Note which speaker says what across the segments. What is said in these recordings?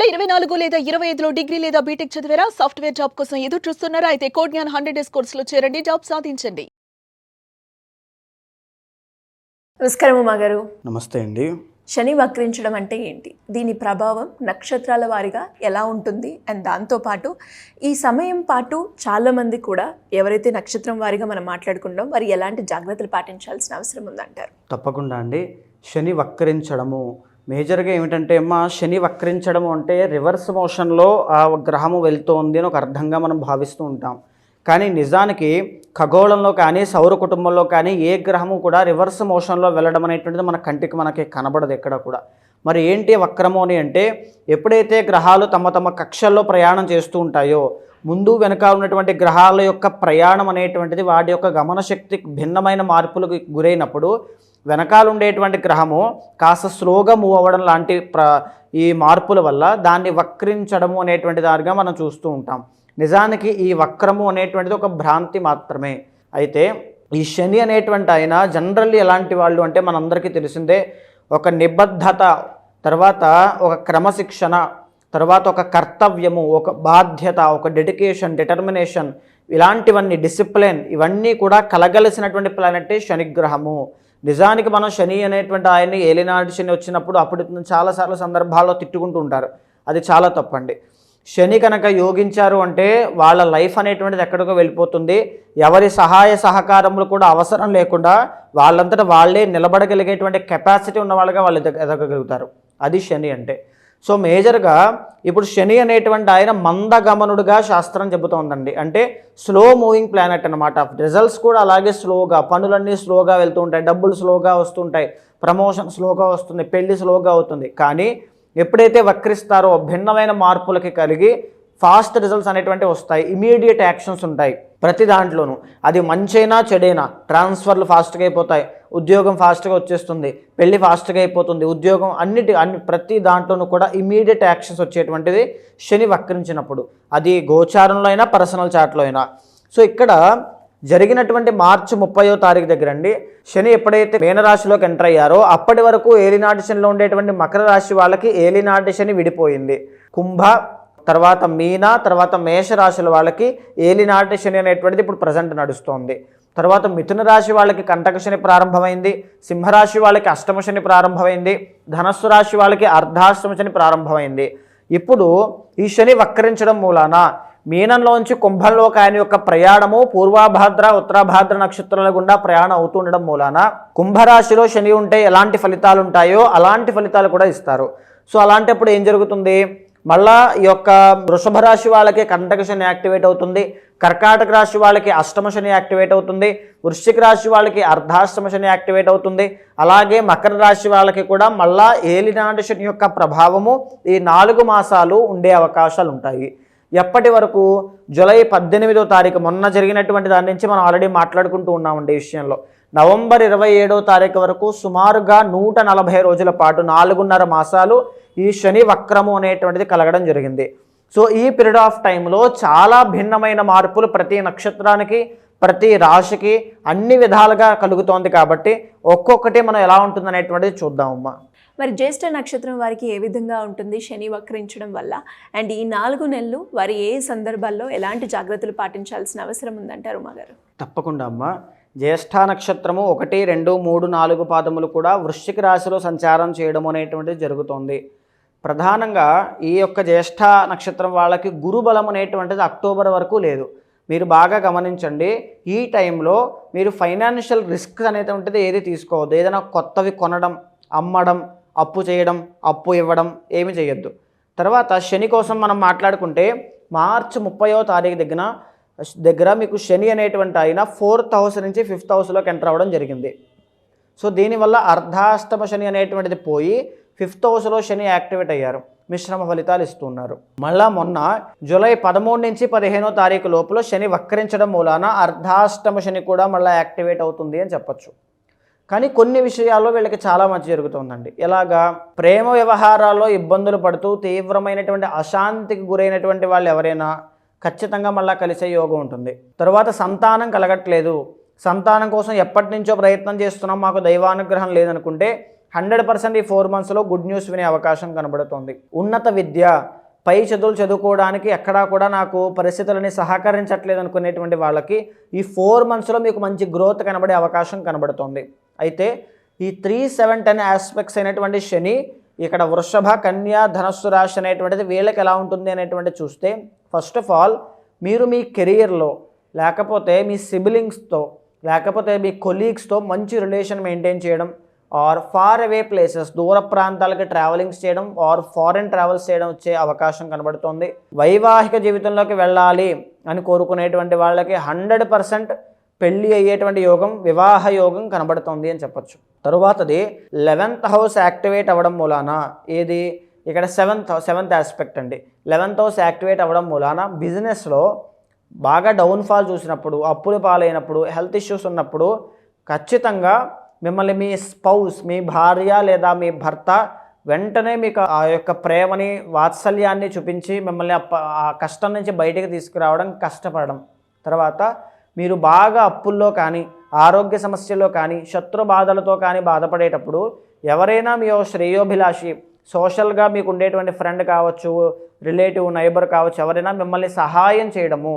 Speaker 1: 2024 లేదా 25లో డిగ్రీ లేదా బీటెక్ చదివారా? సాఫ్ట్వేర్ జాబ్ కోసం ఎదురు చూస్తున్నారా? అయితే కోడ్ జ్ఞాన్ 100 డేస్ కోర్సులో చేరండి, జాబ్ సాధించండి.
Speaker 2: నమస్కారం ఉమా గారు.
Speaker 3: నమస్తే అండి.
Speaker 2: శని వక్రించడం అంటే ఏంటి? దీని ప్రభావం నక్షత్రాల వారీగా ఎలా ఉంటుంది? అండ్ దాంతోపాటు ఈ సమయం పాటు చాలామంది కూడా ఎవరైతే నక్షత్రం వారీగా మనం మాట్లాడుకుంటాం వారు ఎలాంటి జాగ్రత్తలు పాటించాల్సిన అవసరం ఉందంటారు?
Speaker 3: తప్పకుండా అండి. శని వక్రించడము మేజర్గా ఏమిటంటే శని వక్రించడము అంటే రివర్స్ మోషన్లో ఆ గ్రహము వెళ్తోంది అని ఒక అర్థంగా మనం భావిస్తూ ఉంటాం. కానీ నిజానికి ఖగోళంలో కానీ సౌర కుటుంబంలో కానీ ఏ గ్రహము కూడా రివర్స్ మోషన్లో వెళ్ళడం అనేటువంటిది మన కంటికి మనకి కనబడదు ఎక్కడ కూడా. మరి ఏంటి వక్రము అని అంటే ఎప్పుడైతే గ్రహాలు తమ తమ కక్షల్లో ప్రయాణం చేస్తూ ఉంటాయో ముందు వెనుక ఉన్నటువంటి గ్రహాల యొక్క ప్రయాణం అనేటువంటిది వాటి యొక్క గమన శక్తి భిన్నమైన మార్పులకు గురైనప్పుడు వెనకాల ఉండేటువంటి గ్రహము కాస్త స్లోగా మూవ్ అవ్వడం లాంటి ఈ మార్పుల వల్ల దాన్ని వక్రించడము అనేటువంటి దానిగా మనం చూస్తూ ఉంటాం. నిజానికి ఈ వక్రము అనేటువంటిది ఒక భ్రాంతి మాత్రమే. అయితే ఈ శని అనేటువంటి ఆయన జనరల్లీ ఎలాంటి వాళ్ళు అంటే మనందరికీ తెలిసిందే, ఒక నిబద్ధత, తర్వాత ఒక క్రమశిక్షణ, తర్వాత ఒక కర్తవ్యము, ఒక బాధ్యత, ఒక డెడికేషన్, డిటర్మినేషన్, ఇలాంటివన్నీ డిసిప్లిన్, ఇవన్నీ కూడా కలగలిసినటువంటి ప్లానెటే శనిగ్రహము. నిజానికి మనం శని అనేటువంటి ఆయన్ని ఏలినాటి శని వచ్చినప్పుడు అప్పుడు చాలాసార్లు సందర్భాల్లో తిట్టుకుంటూ ఉంటారు. అది చాలా తప్పండి. శని కనుక యోగించారు అంటే వాళ్ళ లైఫ్ అనేటువంటిది ఎక్కడికో వెళ్ళిపోతుంది. ఎవరి సహాయ సహకారములు కూడా అవసరం లేకుండా వాళ్ళంతటా వాళ్ళే నిలబడగలిగేటువంటి కెపాసిటీ ఉన్న వాళ్ళగా వాళ్ళు ఎదగగలుగుతారు. అది శని అంటే. సో మేజర్గా ఇప్పుడు శని అనేటువంటి ఆయన మందగమనుడుగా శాస్త్రం చెబుతోందండి. అంటే స్లో మూవింగ్ ప్లానెట్ అనమాట. రిజల్ట్స్ కూడా అలాగే స్లోగా, పనులన్నీ స్లోగా వెళ్తూ ఉంటాయి, డబ్బులు స్లోగా వస్తుంటాయి, ప్రమోషన్ స్లోగా వస్తుంది, పెళ్లి స్లోగా అవుతుంది. కానీ ఎప్పుడైతే వక్రిస్తారో భిన్నమైన మార్పులకి కలిగి ఫాస్ట్ రిజల్ట్స్ అనేటువంటి వస్తాయి, ఇమీడియట్ యాక్షన్స్ ఉంటాయి ప్రతి దాంట్లోనూ. అది మంచైనా చెడైనా ట్రాన్స్ఫర్లు ఫాస్ట్గా అయిపోతాయి, ఉద్యోగం ఫాస్ట్గా వచ్చేస్తుంది, పెళ్లి ఫాస్ట్గా అయిపోతుంది, ఉద్యోగం ప్రతి దాంట్లోనూ కూడా ఇమీడియట్ యాక్షన్స్ వచ్చేటువంటిది శని వక్రించినప్పుడు. అది గోచారంలో అయినా పర్సనల్ చాట్లో అయినా. సో ఇక్కడ జరిగినటువంటి మార్చి 30వ తారీఖు దగ్గర అండి శని ఎప్పుడైతే మీనరాశిలోకి ఎంటర్ అయ్యారో అప్పటి వరకు ఏలినాటి శనిలో ఉండేటువంటి మకర రాశి వాళ్ళకి ఏలినాటి శని విడిపోయింది. కుంభ, తర్వాత మీన, తర్వాత మేషరాశుల వాళ్ళకి ఏలినాటి శని అనేటువంటిది ఇప్పుడు ప్రజెంట్ నడుస్తోంది. తర్వాత మిథున రాశి వాళ్ళకి కంటక శని ప్రారంభమైంది, సింహరాశి వాళ్ళకి అష్టమ శని ప్రారంభమైంది, ధనస్సు రాశి వాళ్ళకి అర్ధాష్టమ శని ప్రారంభమైంది. ఇప్పుడు ఈ శని వక్రించడం మూలాన మీనంలోంచి కుంభంలోకి ఆయన యొక్క ప్రయాణము పూర్వాభాద్ర ఉత్తరాభాద్ర నక్షత్రాల గుండా ప్రయాణం అవుతుండడం మూలాన కుంభరాశిలో శని ఉంటే ఎలాంటి ఫలితాలు ఉంటాయో అలాంటి ఫలితాలు కూడా ఇస్తారు. సో అలాంటప్పుడు ఏం జరుగుతుంది, మళ్ళా ఈ యొక్క వృషభ రాశి వాళ్ళకి కంటక శని యాక్టివేట్ అవుతుంది, కర్కాటక రాశి వాళ్ళకి అష్టమ శని యాక్టివేట్ అవుతుంది, వృశ్చిక రాశి వాళ్ళకి అర్ధాష్టమ శని యాక్టివేట్ అవుతుంది. అలాగే మకర రాశి వాళ్ళకి కూడా మళ్ళా ఏలినాటి శని యొక్క ప్రభావము ఈ 4 మాసాలు ఉండే అవకాశాలు ఉంటాయి. ఎప్పటి వరకు? జూలై 18వ తారీఖు మొన్న జరిగినటువంటి దాని నుంచి మనం ఆల్రెడీ మాట్లాడుకుంటూ ఉన్నామండి ఈ విషయంలో. నవంబర్ 27వ తారీఖు వరకు సుమారుగా 140 రోజుల పాటు 4.5 మాసాలు ఈ శని వక్రము అనేటువంటిది కలగడం జరిగింది. సో ఈ పీరియడ్ ఆఫ్ టైంలో చాలా భిన్నమైన మార్పులు ప్రతి నక్షత్రానికి, ప్రతి రాశికి అన్ని విధాలుగా కలుగుతోంది. కాబట్టి ఒక్కొక్కటి మనం ఎలా ఉంటుంది అనేటువంటిది చూద్దామమ్మా.
Speaker 2: మరి జ్యేష్ఠ నక్షత్రం వారికి ఏ విధంగా ఉంటుంది శని వక్రించడం వల్ల? అండ్ ఈ 4 నెలలు వారు ఏ సందర్భాల్లో ఎలాంటి జాగ్రత్తలు పాటించాల్సిన అవసరం ఉందంటారు ఉమా గారు?
Speaker 3: తప్పకుండా అమ్మ. జ్యేష్ఠ నక్షత్రము 1, 2, 3, 4 పాదములు కూడా వృశ్చిక రాశిలో సంచారం చేయడం అనేటువంటిది జరుగుతోంది. ప్రధానంగా ఈ యొక్క జ్యేష్ఠ నక్షత్రం వాళ్ళకి గురుబలం అనేటువంటిది అక్టోబర్ వరకు లేదు. మీరు బాగా గమనించండి, ఈ టైంలో మీరు ఫైనాన్షియల్ రిస్క్ అనేటువంటిది ఏది తీసుకోవద్దు. ఏదైనా కొత్తవి కొనడం, అమ్మడం, అప్పు చేయడం, అప్పు ఇవ్వడం ఏమి చేయొద్దు. తర్వాత శని కోసం మనం మాట్లాడుకుంటే మార్చి 30వ తారీఖు దగ్గర మీకు శని అనేటువంటి ఆయన 4th హౌస్ నుంచి 5th హౌస్లోకి ఎంటర్ అవ్వడం జరిగింది. సో దీనివల్ల అర్ధాష్టమ శని అనేటువంటిది పోయి 5th హౌస్లో శని యాక్టివేట్ అయ్యారు, మిశ్రమ ఫలితాలు ఇస్తున్నారు. మళ్ళా మొన్న జూలై 13 నుంచి 15వ తారీఖు లోపల శని వక్రించడం మూలాన అర్ధాష్టమ శని కూడా మళ్ళీ యాక్టివేట్ అవుతుంది అని చెప్పచ్చు. కానీ కొన్ని విషయాల్లో వీళ్ళకి చాలా మంచి జరుగుతుందండి. ఎలాగా? ప్రేమ వ్యవహారాల్లో ఇబ్బందులు పడుతూ తీవ్రమైనటువంటి అశాంతికి గురైనటువంటి వాళ్ళు ఎవరైనా ఖచ్చితంగా మళ్ళీ కలిసే యోగం ఉంటుంది. తర్వాత సంతానం కలగట్లేదు, సంతానం కోసం ఎప్పటి నుంచో ప్రయత్నం చేస్తున్నాం, మాకు దైవానుగ్రహం లేదనుకుంటే 100% ఈ 4 monthsలో గుడ్ న్యూస్ వినే అవకాశం కనబడుతుంది. ఉన్నత విద్య, పై చదువులు చదువుకోవడానికి ఎక్కడా కూడా నాకు పరిస్థితులని సహకరించట్లేదు అనుకునేటువంటి వాళ్ళకి ఈ 4 monthsలో మీకు మంచి గ్రోత్ కనబడే అవకాశం కనబడుతుంది. అయితే ఈ 3, 7, 10 ఆస్పెక్ట్స్ అయినటువంటి శని ఇక్కడ వృషభ, కన్యా, ధనస్సు రాశి అనేటువంటిది వీళ్ళకి ఎలా ఉంటుంది అనేటువంటి చూస్తే, ఫస్ట్ ఆఫ్ ఆల్ మీరు మీ కెరియర్లో లేకపోతే మీ సిబ్లింగ్స్తో లేకపోతే మీ కొలీగ్స్తో మంచి రిలేషన్ మెయింటైన్ చేయడం, ఆర్ ఫార్ అవే ప్లేసెస్ దూర ప్రాంతాలకి ట్రావెలింగ్స్ చేయడం, ఆర్ ఫారెన్ ట్రావెల్స్ చేయడం వచ్చే అవకాశం కనబడుతుంది. వైవాహిక జీవితంలోకి వెళ్ళాలి అని కోరుకునేటువంటి వాళ్ళకి 100% పెళ్ళి అయ్యేటువంటి యోగం, వివాహ యోగం కనబడుతుంది అని చెప్పచ్చు. తరువాతది 11th house యాక్టివేట్ అవ్వడం మూలాన, ఏది ఇక్కడ 7th ఆస్పెక్ట్ అండి. 11th house యాక్టివేట్ అవ్వడం మూలాన బిజినెస్లో బాగా డౌన్ఫాల్ చూసినప్పుడు, అప్పులు పాలైనప్పుడు, హెల్త్ ఇష్యూస్ ఉన్నప్పుడు ఖచ్చితంగా మిమ్మల్ని మీ స్పౌస్, మీ భార్య లేదా మీ భర్త వెంటనే మీకు ఆ యొక్క ప్రేమని, వాత్సల్యాన్ని చూపించి మిమ్మల్ని ఆ కష్టం నుంచి బయటికి తీసుకురావడం, కష్టపడడం. తర్వాత మీరు బాగా అప్పుల్లో కానీ, ఆరోగ్య సమస్యల్లో కానీ, శత్రు బాధలతో కానీ బాధపడేటప్పుడు ఎవరైనా మీ శ్రేయోభిలాషి, సోషల్గా మీకు ఉండేటువంటి ఫ్రెండ్ కావచ్చు, రిలేటివ్, నైబర్ కావచ్చు, ఎవరైనా మిమ్మల్ని సహాయం చేయడము,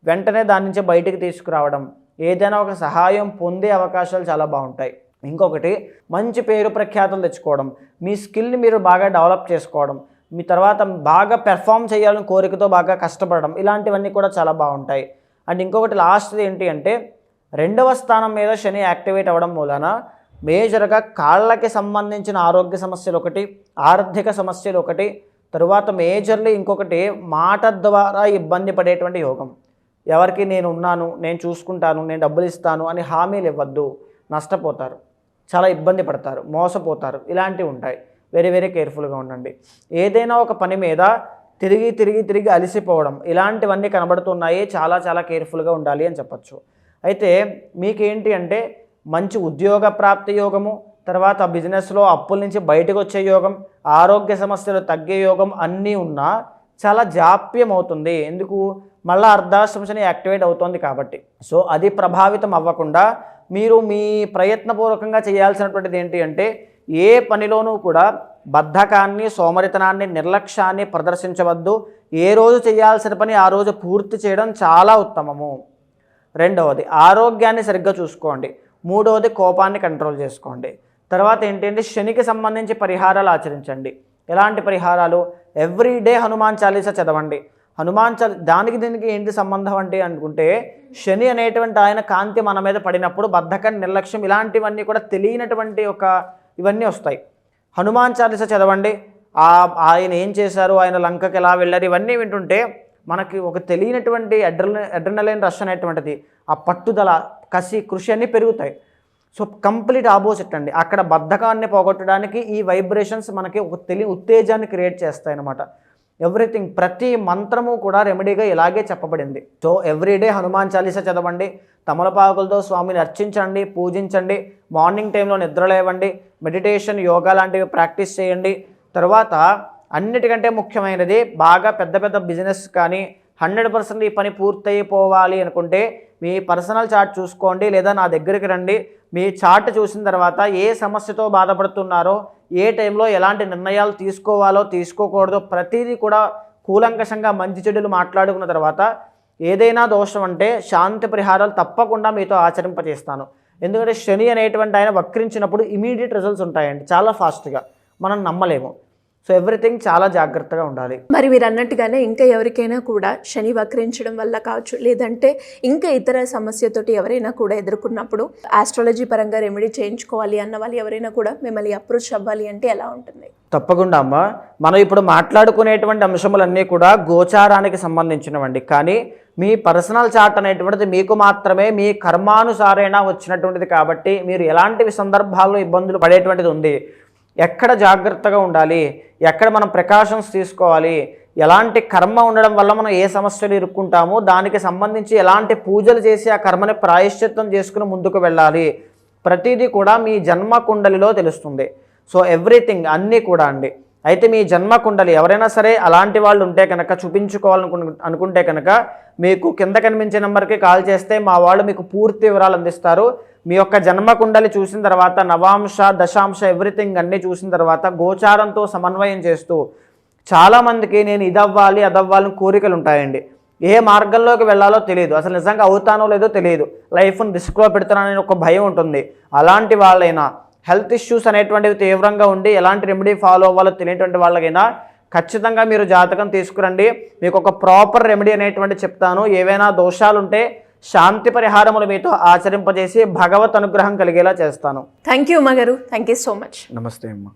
Speaker 3: వెంటనే దాని నుంచి బయటికి తీసుకురావడం, ఏదైనా ఒక సహాయం పొందే అవకాశాలు చాలా బాగుంటాయి. ఇంకొకటి మంచి పేరు ప్రఖ్యాతులు తెచ్చుకోవడం, మీ స్కిల్ని మీరు బాగా డెవలప్ చేసుకోవడం, మీ తర్వాత బాగా పెర్ఫామ్ చేయాలని కోరికతో బాగా కష్టపడడం, ఇలాంటివన్నీ కూడా చాలా బాగుంటాయి. అండ్ ఇంకొకటి లాస్ట్ది ఏంటి అంటే 2వ స్థానం మీద శని యాక్టివేట్ అవ్వడం మూలన మేజర్గా కాళ్ళకి సంబంధించిన ఆరోగ్య సమస్యలు ఒకటి, ఆర్థిక సమస్యలు ఒకటి, తరువాత మేజర్లీ ఇంకొకటి మాట ద్వారా ఇబ్బంది పడేటువంటి యోగం. ఎవరికి నేను ఉన్నాను, నేను చూసుకుంటాను, నేను డబ్బులు ఇస్తాను అని హామీలు ఇవ్వద్దు, నష్టపోతారు, చాలా ఇబ్బంది పడతారు, మోసపోతారు, ఇలాంటివి ఉంటాయి. వెరీ వెరీ కేర్ఫుల్గా ఉండండి. ఏదైనా ఒక పని మీద తిరిగి అలసిపోవడం, ఇలాంటివన్నీ కనబడుతున్నాయి. చాలా చాలా కేర్ఫుల్గా ఉండాలి అని చెప్పచ్చు. అయితే మీకేంటి అంటే మంచి ఉద్యోగ ప్రాప్తి యోగము, తర్వాత బిజినెస్లో అప్పుల నుంచి బయటకు వచ్చే యోగం, ఆరోగ్య సమస్యలు తగ్గే యోగం అన్నీ ఉన్నా చాలా జాప్యం అవుతుంది. ఎందుకు? మళ్ళీ అర్ధాష్టమ శని యాక్టివేట్ అవుతుంది కాబట్టి. సో అది ప్రభావితం అవ్వకుండా మీరు మీ ప్రయత్నపూర్వకంగా చేయాల్సినటువంటిది ఏంటి అంటే ఏ పనిలోనూ కూడా బద్ధకాన్ని, సోమరితనాన్ని, నిర్లక్ష్యాన్ని ప్రదర్శించవద్దు. ఏ రోజు చేయాల్సిన పని ఆ రోజు పూర్తి చేయడం చాలా ఉత్తమము. 2వది ఆరోగ్యాన్ని సరిగ్గా చూసుకోండి. 3వది కోపాన్ని కంట్రోల్ చేసుకోండి. తర్వాత ఏంటంటే శనికి సంబంధించి పరిహారాలు ఆచరించండి. ఎలాంటి పరిహారాలు? ఎవ్రీడే హనుమాన్ చాలీసా చదవండి. హనుమాన్ దానికి దీనికి ఏంటి సంబంధం అంటే అనుకుంటే, శని అనేటువంటి ఆయన కాంతి మన మీద పడినప్పుడు బద్ధకం, నిర్లక్ష్యం ఇలాంటివన్నీ కూడా తెలియనటువంటి ఇవన్నీ వస్తాయి. హనుమాన్ చాలీసా చదవండి. ఆయన ఏం చేశారు, ఆయన లంకకి ఎలా వెళ్ళారు, ఇవన్నీ వింటుంటే మనకి ఒక తెలియనటువంటి అడ్రినలైన్ రష్ అనేటువంటిది, ఆ పట్టుదల, కసి, కృషి అన్నీ పెరుగుతాయి. సో కంప్లీట్ ఆపోజిట్ అండి. అక్కడ బద్ధకాన్ని పోగొట్టడానికి ఈ వైబ్రేషన్స్ మనకి ఒక ఉత్తేజాన్ని క్రియేట్ చేస్తాయి అన్నమాట. ఎవ్రీథింగ్, ప్రతి మంత్రము కూడా రెమెడీగా ఇలాగే చెప్పబడింది. సో ఎవ్రీడే హనుమాన్ చాలీసా చదవండి. తమలపాకులతో స్వామిని అర్చించండి, పూజించండి. మార్నింగ్ టైంలో నిద్రలేవండి. మెడిటేషన్, యోగా లాంటివి ప్రాక్టీస్ చేయండి. తర్వాత అన్నిటికంటే ముఖ్యమైనది, బాగా పెద్ద పెద్ద బిజినెస్ కానీ 100% ఈ పని పూర్తయిపోవాలి అనుకుంటే మీ పర్సనల్ చార్ట్ చూసుకోండి, లేదా నా దగ్గరికి రండి. మీ చార్ట్ చూసిన తర్వాత ఏ సమస్యతో బాధపడుతున్నారో, ఏ టైంలో ఎలాంటి నిర్ణయాలు తీసుకోవాలో తీసుకోకూడదో ప్రతిదీ కూడా కూలంకషంగా మంచి చెడులు మాట్లాడుకున్న తర్వాత ఏదైనా దోషం అంటే శాంతి పరిహారాలు తప్పకుండా మీతో ఆచరింపజేస్తాను. ఎందుకంటే శని అనేటువంటి ఆయన వక్రించినప్పుడు ఇమీడియట్ రిజల్ట్స్ ఉంటాయండి, చాలా ఫాస్ట్గా. మనం నమ్మలేము. సో ఎవ్రీథింగ్ చాలా జాగ్రత్తగా ఉండాలి.
Speaker 2: మరి మీరు అన్నట్టుగానే ఇంకా ఎవరికైనా కూడా శని వక్రించడం వల్ల కావచ్చు, లేదంటే ఇంకా ఇతర సమస్యతోటి ఎవరైనా కూడా ఎదుర్కొన్నప్పుడు ఆస్ట్రాలజీ పరంగా రెమెడీ చేయించుకోవాలి అన్న వాళ్ళు ఎవరైనా కూడా మిమ్మల్ని అప్రోచ్ అవ్వాలి అంటే ఎలా ఉంటుంది?
Speaker 3: తప్పకుండా అమ్మ. మనం ఇప్పుడు మాట్లాడుకునేటువంటి అంశములన్నీ కూడా గోచారానికి సంబంధించినవండి. కానీ మీ పర్సనల్ చార్ట్ అనేటువంటిది మీకు మాత్రమే మీ కర్మానుసారేణ వచ్చినటువంటిది కాబట్టి మీరు ఎలాంటి సందర్భాల్లో ఇబ్బందులు పడేటువంటిది ఉంది, ఎక్కడ జాగ్రత్తగా ఉండాలి, ఎక్కడ మనం ప్రికాషన్స్ తీసుకోవాలి, ఎలాంటి కర్మ ఉండడం వల్ల మనం ఏ సమస్యలు ఇరుక్కుంటామో దానికి సంబంధించి ఎలాంటి పూజలు చేసి ఆ కర్మని ప్రాయశ్చిత్తం చేసుకుని ముందుకు వెళ్ళాలి, ప్రతిదీ కూడా మీ జన్మ కుండలిలో తెలుస్తుంది. సో ఎవ్రీథింగ్ అన్నీ కూడా అండి. అయితే మీ జన్మ కుండలి ఎవరైనా సరే అలాంటి వాళ్ళు ఉంటే కనుక, అనుకుంటే కనుక మీకు కింద కనిపించే నెంబర్కి కాల్ చేస్తే మా వాళ్ళు మీకు పూర్తి వివరాలు అందిస్తారు. మీ యొక్క జన్మ కుండలి చూసిన తర్వాత నవాంశ దశాంశ ఎవ్రీథింగ్ అన్నీ చూసిన తర్వాత గోచారంతో సమన్వయం చేస్తూ చాలామందికి నేను ఇదవ్వాలి అదవ్వాలని కోరికలు ఉంటాయండి. ఏ మార్గంలోకి వెళ్ళాలో తెలియదు, అసలు నిజంగా అవుతానో లేదో తెలియదు, లైఫ్ని రిస్క్లో పెడుతున్నానని ఒక భయం ఉంటుంది. అలాంటి వాళ్ళైనా హెల్త్ ఇష్యూస్ అనేటువంటివి తీవ్రంగా ఉండి ఎలాంటి రెమెడీ ఫాలో అవ్వాలో తెలియటువంటి వాళ్ళకైనా ఖచ్చితంగా మీరు జాతకం తీసుకురండి. మీకు ఒక ప్రాపర్ రెమెడీ అనేటువంటి చెప్తాను. ఏవైనా దోషాలుంటే శాంతి పరిహారములు మీతో ఆచరింపజేసి భగవత్ అనుగ్రహం కలిగేలా చేస్తాను.
Speaker 2: థ్యాంక్ యూ ఉమా గారు, థ్యాంక్ యూ సో మచ్.
Speaker 3: నమస్తే అమ్మ.